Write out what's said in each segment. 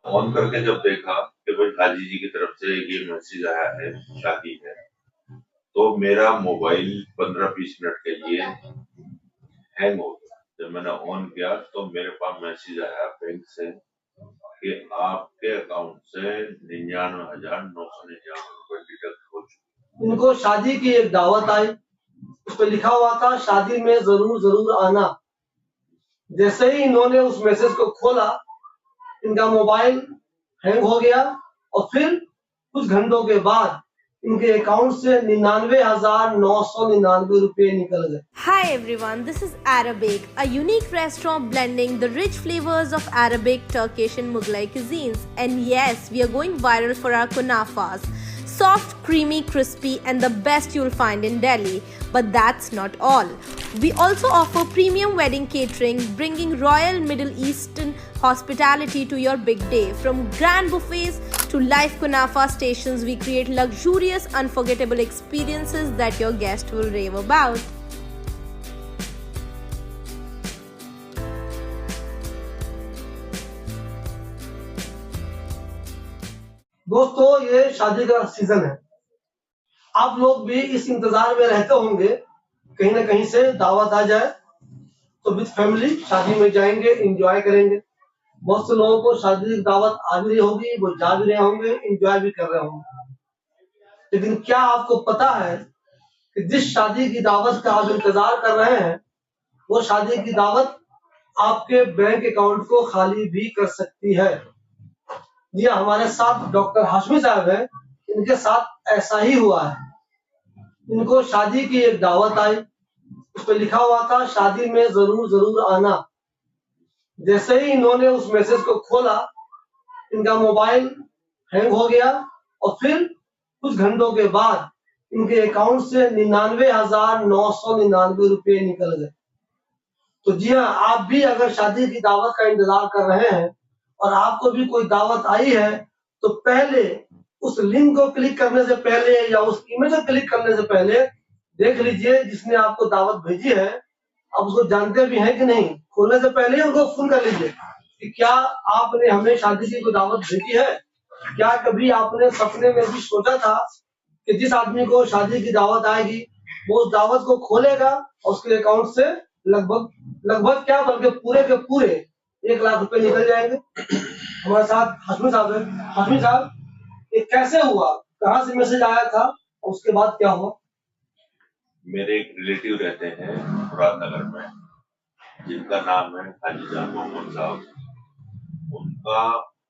On करके जब देखा कि भाई हाजी जी की तरफ से ये मैसेज आया है, शादी है, तो मेरा मोबाइल 15-20 मिनट के लिए हैंग हो गया। जब मैंने ऑन किया तो मेरे पास मैसेज आया बैंक से कि आपके अकाउंट से 99,999 रुपए डिडक्ट हो चुके। इनको शादी की एक दावत आई, उस पर लिखा हुआ था शादी में जरूर जरूर आना। जैसे ही इन्होंने उस मैसेज को खोला, इनका मोबाइल हैंग हो गया और फिर कुछ घंटों के बाद इनके अकाउंट से 99,999 रुपए निकल गए। Hi everyone, this is Arabic, a unique restaurant blending the rich flavors of Arabic, Turkish and Mughlai cuisines. And yes, we are going viral for our kunafas. Soft, creamy, crispy and the best you'll find in Delhi. But that's not all. We also offer premium wedding catering, bringing royal Middle Eastern hospitality to your big day. From grand buffets to live kunafa stations, we create luxurious, unforgettable experiences that your guest will rave about. दोस्तों, ये शादी का season है। आप लोग भी इस इंतजार में रहते होंगे कहीं ना कहीं से दावत आ जाए तो विद फैमिली शादी में जाएंगे, एंजॉय करेंगे। बहुत से लोगों को शादी की दावत आ भी रही होगी, वो जा भी रहे होंगे, एंजॉय भी कर रहे होंगे। लेकिन क्या आपको पता है कि जिस शादी की दावत का आप इंतजार कर रहे हैं, वो शादी की दावत आपके बैंक अकाउंट को खाली भी कर सकती है। जी, हमारे साथ डॉक्टर हाशमी साहब है, इनके साथ ऐसा ही हुआ है। इनको शादी की एक दावत आई, उस पर लिखा हुआ था शादी में जरूर जरूर आना। जैसे ही इन्होंने उस मैसेज को खोला, इनका मोबाइल हैंग हो गया और फिर कुछ घंटों के बाद इनके अकाउंट से 99,999 रुपए निकल गए। तो जी हाँ, आप भी अगर शादी की दावत का इंतजार कर रहे हैं और आपको भी कोई दावत आई है, तो पहले उस लिंक को क्लिक करने से पहले या उस इमेज को क्लिक करने से पहले देख लीजिए जिसने आपको दावत भेजी है, आप उसको जानते भी हैं कि नहीं। खोलने से पहले उनको फोन कर लीजिए कि क्या आपने हमें शादी की कोई दावत भेजी है। क्या कभी आपने सपने में भी सोचा था कि जिस आदमी को शादी की दावत आएगी वो उस दावत को खोलेगा और उसके अकाउंट से लगभग क्या बल्कि पूरे के पूरे 1 लाख रुपए निकल जाएंगे। हमारे साथ हाशमी साहब है। हाशमी साहब, ये कैसे हुआ, कहाँ से मैसेज आया था और उसके बाद क्या हुआ? मेरे एक रिलेटिव रहते हैं मुरादनगर में, जिनका नाम है हाजी जान मोहम्मद साहब। उनका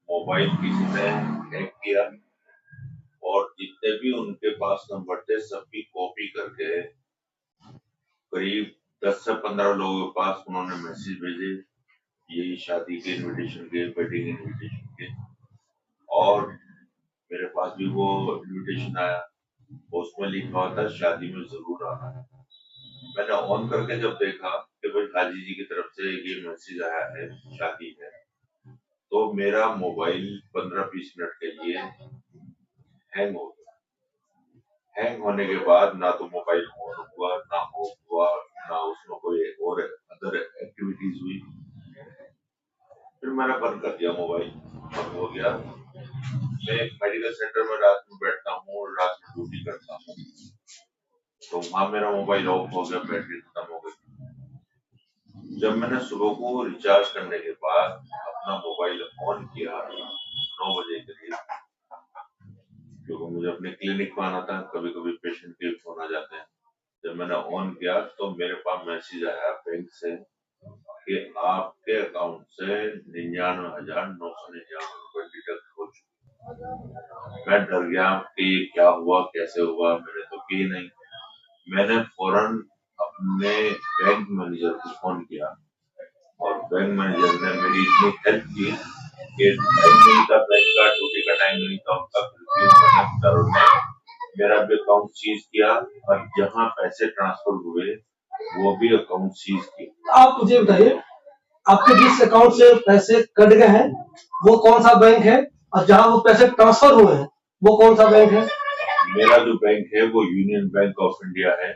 मोबाइल किसी ने हैक किया और जितने भी उनके पास नंबर थे सबकी कॉपी करके करीब 10 से 15 लोगों के पास उन्होंने मैसेज भेजे, यही शादी के इनविटेशन के, वेडिंग इनविटेशन के। और मेरे पास भी वो इनविटेशन आया, उसमें लिखा हुआ था शादी में जरूर आना है। मैंने ऑन करके जब देखा कि भाई हाजी जी की तरफ से ये मैसेज आया है, शादी है, तो मेरा मोबाइल 15-20 मिनट के लिए हैंग हो गया। हैंग होने के बाद ना तो मोबाइल ऑन हुआ, ना ऑफ हुआ, ना उसमें कोई और अदर एक्टिविटीज हुई। फिर मैंने बंद कर दिया, मोबाइल बंद हो गया। मैं एक मेडिकल सेंटर में रात में बैठता हूँ और रात में ड्यूटी करता हूँ, तो वहां मेरा मोबाइल ऑफ हो गया, बैटरी खत्म हो गई। जब मैंने सुबह को रिचार्ज करने के बाद अपना मोबाइल ऑन किया 9 बजे के लिए, क्योंकि मुझे अपने क्लिनिक में आना था, कभी कभी पेशेंट के फोन आ जाते हैं। जब मैंने ऑन किया तो मेरे पास मैसेज आया बैंक से कि आपके अकाउंट से 99,999 रुपए डिडक्ट हो चुके। मैं डर गया कि ये क्या हुआ, कैसे हुआ, मैंने तो की नहीं। मैंने फौरन अपने बैंक मैनेजर को फोन किया और बैंक मैनेजर ने मेरी इतनी हेल्प की कि टाइम नहीं था, बैंक का ड्यूटी का टाइम नहीं था उनका, उन्होंने मेरा भी अकाउंट सीज किया और जहाँ पैसे ट्रांसफर हुए वो भी अकाउंट सीज किया। आप मुझे बताइए, आपके जिस अकाउंट से पैसे कट गए हैं वो कौन सा बैंक है, और जहाँ वो पैसे ट्रांसफर हुए हैं वो कौन सा बैंक है? मेरा जो बैंक है वो यूनियन बैंक ऑफ इंडिया है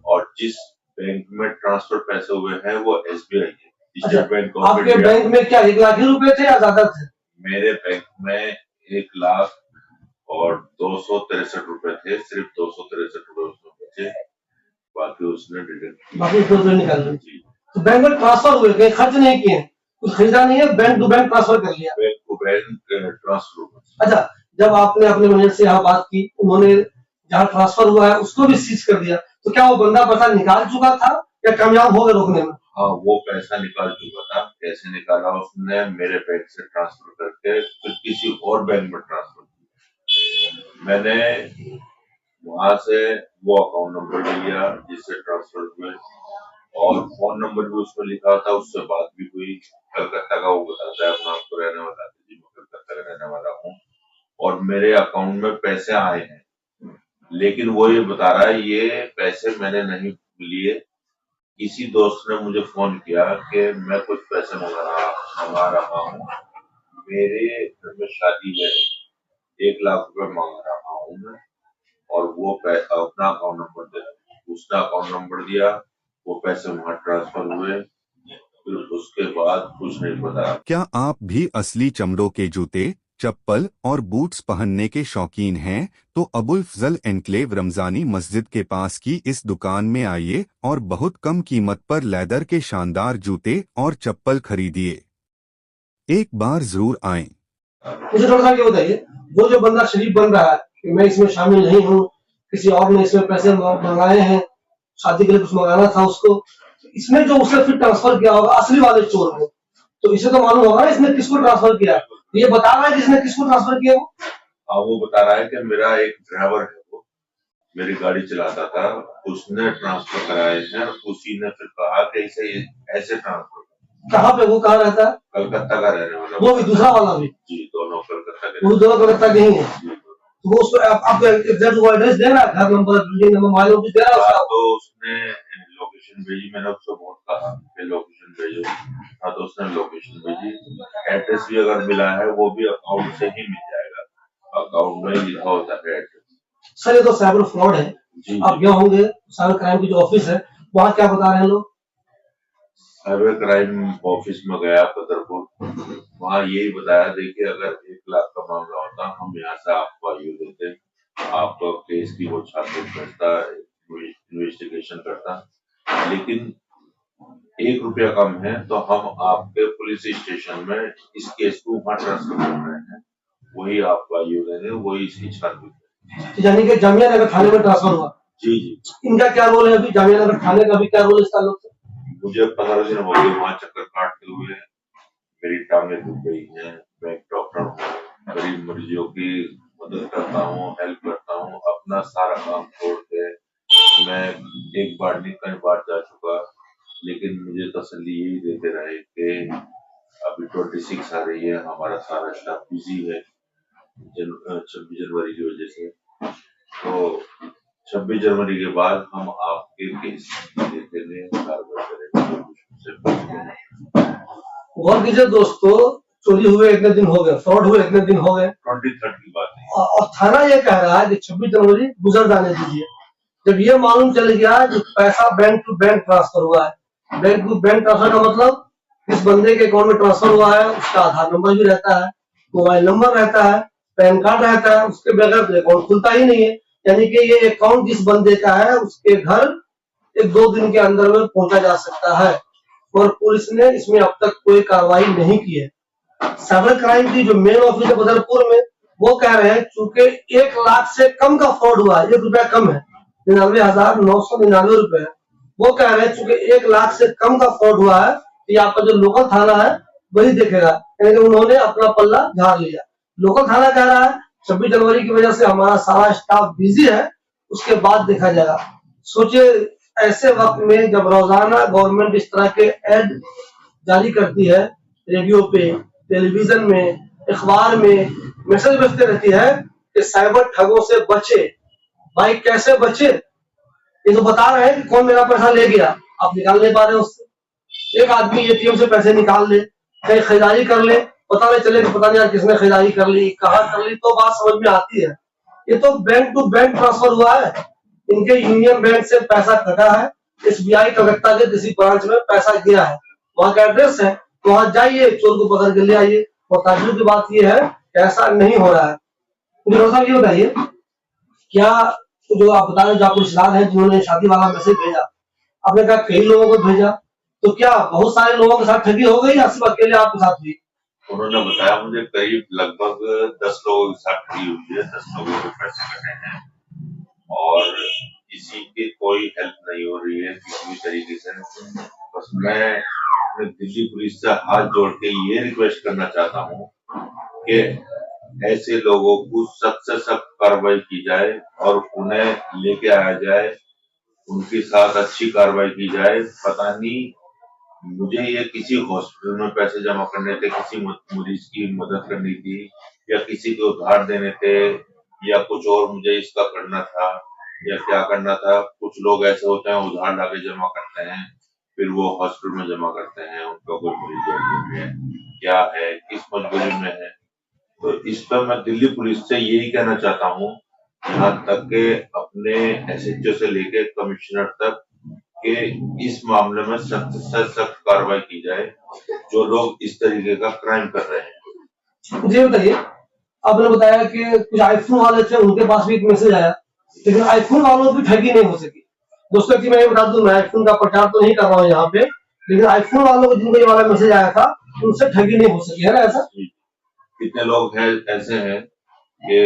और जिस बैंक में ट्रांसफर पैसे हुए हैं वो SBI है। अच्छा, आपके बैंक में क्या 1 लाख ही रुपए थे या ज्यादा थे? मेरे बैंक में 1,02,63,000 थे, सिर्फ 263 उसमें बचे, बाकी उसने डिडक्ट बाकी तो निकाल ली। जी। तो बैंक में ट्रांसफर हुए, कहीं खर्च नहीं किए, कुछ खरीदा नहीं है, बैंक टू बैंक ट्रांसफर कर लिया। बैंक को बैंक ट्रांसफर हुआ। अच्छा, जब आपने अपने मैनेजर से यहाँ बात की, उन्होंने जहाँ ट्रांसफर हुआ है उसको भी सीज कर दिया, तो क्या वो बंदा पैसा निकाल चुका था या कामयाब हो गए रोकने में? हाँ, वो पैसा निकाल चुका था। कैसे निकाला उसने? मेरे बैंक से ट्रांसफर करके फिर किसी और बैंक में ट्रांसफर किया। मैंने वहां से वो अकाउंट नंबर लिया जिससे ट्रांसफर हुए, और फोन नंबर भी उसमें लिखा था, उससे बात भी हुई। कलकत्ता का वो बताता है अपना, आपको रहने वाला है जी, मैं कलकत्ता का रहने वाला हूँ और मेरे अकाउंट में पैसे आए हैं, लेकिन वो ये बता रहा है ये पैसे मैंने नहीं लिए। किसी दोस्त ने मुझे फोन किया कि मैं कुछ पैसे मंगा रहा हूँ, मेरे घर में शादी है, 1,00,000 रुपए मांग रहा हूँ मैं, और वो अपना अकाउंट नंबर दे, उसने अकाउंट नंबर दिया, वो पैसे वहां ट्रांसफर हुए, फिर उसके बाद कुछ नहीं पता। क्या आप भी असली चमड़ों के जूते, चप्पल और बूट्स पहनने के शौकीन हैं तो अबुल फजल एनक्लेव रमजानी मस्जिद के पास की इस दुकान में आइए और बहुत कम कीमत पर लेदर के शानदार जूते और चप्पल खरीदिए। एक बार जरूर आएं। मुझे थोड़ा सा ये बताइए, वो जो बंदा शरीफ बन रहा है कि मैं इसमें शामिल नहीं हूँ, किसी और ने इसमें पैसे मंगाए हैं, शादी के लिए कुछ मंगाना था उसको, इसमें जो उसे फिर ट्रांसफर किया होगा असली वाले चोर को, तो इसे तो मालूम होगा ना इसने किसको ट्रांसफर किया। ये बता रहा है कि इसने किसको ट्रांसफर किया वो? हाँ, वो बता रहा है कि मेरा एक ड्राइवर है, वो मेरी गाड़ी चलाता था, उसने ट्रांसफर कराए हैं, उसी ने फिर कहा कि इसे ऐसे ट्रांसफर। कहाँ पे, वो कहाँ रहता है? कलकत्ता का रहने वाला। वो भी दूसरा वाला भी? जी, दोनों कलकत्ता के। वो दोनों कलकत्ता के ही है। तो वो उसको आपको एग्जैक्ट वो एड्रेस दे रहा है, घर number, building number, mobile number दे रहा है? तो उसने लोकेशन भेजी, मैंने उसको बहुत कहा कि लोकेशन भेजो, हाँ तो उसने लोकेशन भेजी। एड्रेस भी अगर मिला है वो भी अकाउंट से ही मिल जाएगा, अकाउंट में लिखा होता है एड्रेस। सर ये तो साइबर फ्रॉड है। आप गए होंगे साइबर क्राइम की जो ऑफिस है, वहाँ क्या बता रहे हैं लोग? साइबर क्राइम ऑफिस में गया कदरपुर, वहाँ यही बताया, देखिए अगर 1,00,000 का मामला होता हम यहाँ से आपको आयु देते, आपका केस की वो छानबीन करता, इन्वेस्टिगेशन करता, लेकिन 1 रुपया कम है तो हम आपके पुलिस स्टेशन में इस केस को वहाँ ट्रांसफर कर रहे हैं, वही आपको आयु देंगे, वही इसकी छानबीन। यानी कि जामिया नगर थाने में ट्रांसफर हुआ? जी जी। इनका क्या रोल है अभी, जामिया नगर थाने का भी क्या रोल है इस ताल्लुक से? मुझे 15 दिन हो गए वहाँ चक्कर काटते हुए, मेरी टांगे दुख गई हैं, मैं एक डॉक्टर हूँ, गरीब मरीजों की मदद करता हूँ, हेल्प करता हूँ, अपना सारा काम छोड़ के मैं एक बार नहीं कई बार जा चुका, लेकिन मुझे तसल्ली यही देते रहे कि अभी 26 आ रही है, हमारा सारा स्टाफ बिजी है 26 जनवरी की वजह से, तो 26 जनवरी के बाद हम आपके केस देने कार्रवाई करेंगे। गौर कीजिए दोस्तों, चोरी हुए इतने दिन हो गए, फ्रॉड हुए इतने दिन हो गए, 23 की बात है, और थाना ये कह रहा है कि 26 जनवरी गुजर जाने दीजिए। जब ये मालूम चल गया कि पैसा बैंक टू बैंक ट्रांसफर हुआ है, बैंक टू बैंक ट्रांसफर का मतलब इस बंदे के अकाउंट में ट्रांसफर हुआ है, उसका आधार नंबर भी रहता है, मोबाइल नंबर रहता है, पैन कार्ड रहता है, उसके बगैर तो अकाउंट खुलता ही नहीं है। यानी कि ये अकाउंट जिस बंदे का है उसके घर 1-2 दिन के अंदर में पहुंचा जा सकता है, और पुलिस ने इसमें अब तक कोई कार्रवाई नहीं की है। साइबर क्राइम की जो मेन ऑफिस है बदरपुर में, वो कह रहे हैं चूंकि 1,00,000 से कम का फ्रॉड हुआ है, 1 रुपया कम है, 99,999 रुपए, वो कह रहे हैं चूंकि 1,00,000 से कम का फ्रॉड हुआ है, ये आपका जो लोकल थाना है वही देखेगा, यानी कि उन्होंने अपना पल्ला झाड़ लिया। लोकल थाना कह रहा है 26 जनवरी की वजह से हमारा सारा स्टाफ बिजी है, उसके बाद देखा जाएगा। सोचिए ऐसे वक्त में जब रोजाना गवर्नमेंट इस तरह के एड जारी करती है, रेडियो पे, टेलीविजन में, अखबार में मैसेज भेजते रहती है कि साइबर ठगों से बचे। भाई कैसे बचे? ये तो बता रहे हैं कि कौन मेरा पैसा ले गया, आप निकाल नहीं पा रहे उससे। एक आदमी एटीएम से पैसे निकाल ले, कहीं खरीदारी कर ले, पता नहीं चले कि पता नहीं यार किसने खरीदारी कर ली, कहाँ कर ली, तो बात समझ में आती है। ये तो बैंक टू बैंक ट्रांसफर हुआ है, इनके यूनियन बैंक से पैसा कटा है, SBI कलकत्ता के किसी ब्रांच में पैसा गया है, वहाँ का एड्रेस है, वहाँ जाइए, चोर को पकड़ के ले आइए। और ताज्जुब की बात यह है कि ऐसा नहीं हो रहा है। मुझे डॉक्टर साहब ये बताइए, क्या जो आप बता रहे जो आपको रिश्तेदार है जिन्होंने शादी वाला मैसेज भेजा, आपने कहा कई लोगों को भेजा, तो क्या बहुत सारे लोगों के साथ ठगी हो गई या सिर्फ अकेले आपके साथ हुई? उन्होंने बताया मुझे करीब लगभग 10 लोगों के साथ ठगी हुई है, 10 लोगों के पैसे कटे हैं और किसी की कोई हेल्प नहीं हो रही है किसी भी तरीके से। बस मैं दिल्ली पुलिस से हाथ जोड़ के ये रिक्वेस्ट करना चाहता हूँ कि ऐसे लोगों को सख्त से सख्त कार्रवाई की जाए और उन्हें लेके आया जाए, उनके साथ अच्छी कार्रवाई की जाए। पता नहीं मुझे ये किसी हॉस्पिटल में पैसे जमा करने थे, किसी मरीज की मदद करनी थी या किसी को उधार देने थे या कुछ और मुझे इसका करना था या क्या करना था। कुछ लोग ऐसे होते हैं उधार लाके जमा करते हैं, फिर वो हॉस्पिटल में जमा करते हैं, उनका कोई मरीज है क्या है, किस मजबूरी में है। तो इस पर मैं दिल्ली पुलिस से यही कहना चाहता हूँ, यहाँ तक के अपने SHO से लेके कमिश्नर तक कि इस मामले में सख्त से सख्त कार्रवाई की जाए जो लोग इस तरीके का क्राइम कर रहे हैं। मुझे बताइए, आपने बताया कि कुछ आईफोन वाले थे उनके पास भी एक मैसेज आया, लेकिन आईफोन वालों की ठगी नहीं हो सकी। दोस्तों कि मैं ये बता दूं, मैं आईफोन का प्रचार तो नहीं कर रहा हूँ यहाँ पे, लेकिन आईफोन वालों को जिनको ये वाला मैसेज आया था उनसे ठगी नहीं हो सकी, है ना ऐसा? कितने लोग हैं ऐसे हैं कि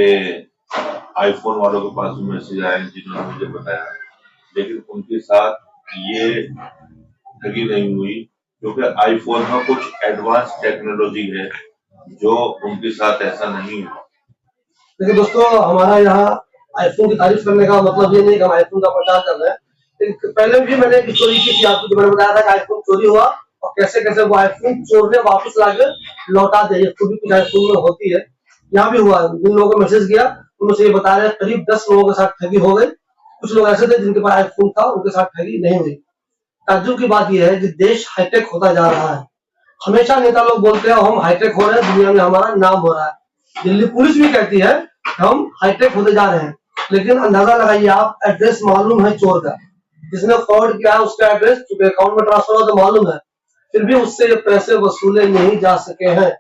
आईफोन वालों के पास भी मैसेज आए जिन्होंने मुझे बताया, लेकिन उनके साथ ये ठगी नहीं हुई क्योंकि आईफोन में कुछ एडवांस टेक्नोलॉजी है जो उनके साथ ऐसा नहीं हुआ। देखिए दोस्तों, हमारा यहाँ आईफोन की तारीफ करने का मतलब ये नहीं कि हम आईफोन का प्रचार कर रहे हैं। पहले भी मैंने एक स्टोरी की थी आपको, जो मैंने बताया था कि आईफोन चोरी हुआ और कैसे कैसे वो आईफोन चोर ने वापस लाकर लौटा दिया। खुद भी कुछ आईफोन में होती है, यहाँ भी हुआ। जिन लोगों को मैसेज किया उनमें से ये बता रहे हैं करीब 10 लोगों के साथ ठगी हो गई। कुछ लोग ऐसे थे जिनके पास आईफोन था, उनके साथ ठगी नहीं हुई। ताज्जुब की बात यह है कि देश हाईटेक होता जा रहा है। हमेशा नेता लोग बोलते हैं हम हाईटेक हो रहे हैं, दुनिया में हमारा नाम हो रहा है। दिल्ली पुलिस भी कहती है हम हाईटेक होते जा रहे हैं, लेकिन अंदाजा लगाइए आप, एड्रेस मालूम है चोर का, जिसने फ्रॉड किया उसका एड्रेस चूंकि अकाउंट में ट्रांसफर हो तो मालूम है, फिर भी उससे ये पैसे वसूले नहीं जा सके हैं।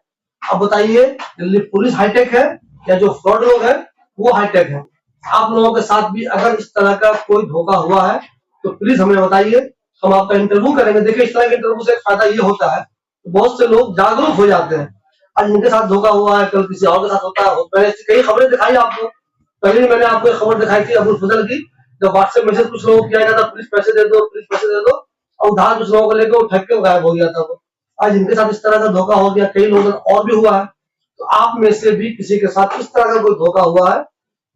अब बताइए दिल्ली पुलिस हाईटेक है या जो फ्रॉड लोग हैं वो हाईटेक है? आप लोगों के साथ भी अगर इस तरह का कोई धोखा हुआ है तो प्लीज हमें बताइए, हम आपका इंटरव्यू करेंगे। देखिए, इस तरह के इंटरव्यू से एक फायदा ये होता है, बहुत से लोग जागरूक हो जाते हैं। आज इनके साथ धोखा हुआ है, कल किसी और के साथ होता है। मैंने कई खबरें दिखाई आपको, पहले भी मैंने आपको एक खबर दिखाई थी अबुल फजल की, जब व्हाट्सएप मैसेज कुछ लोगों को किया जाता प्लीज पैसे दे दो, प्लीज पैसे दे दो, और उधार कुछ लोगों को लेकर वो ठग के गायब हो गया था। वो आज इनके साथ इस तरह का धोखा हो गया, कई लोगों और भी हुआ है। तो आप में से भी किसी के साथ इस तरह का कोई धोखा हुआ है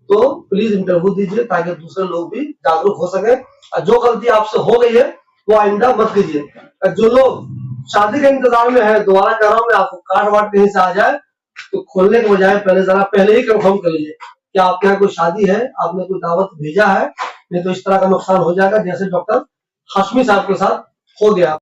तो प्लीज इंटरव्यू दीजिए ताकि दूसरे लोग भी जागरूक हो सके। और जो गलती आपसे हो गई है वो आइंदा मत कीजिए। जो लोग शादी के इंतजार में है, दोबारा कह रहा हूँ मैं, आपको कार्ड वार्ड कहीं से आ जाए तो खोलने के बजाय पहले ही कंफर्म कर लीजिए कि आपके यहाँ कोई शादी है, आपने कोई दावत भेजा है, नहीं तो इस तरह का नुकसान हो जाएगा जैसे डॉक्टर हाशमी साहब के साथ हो गया।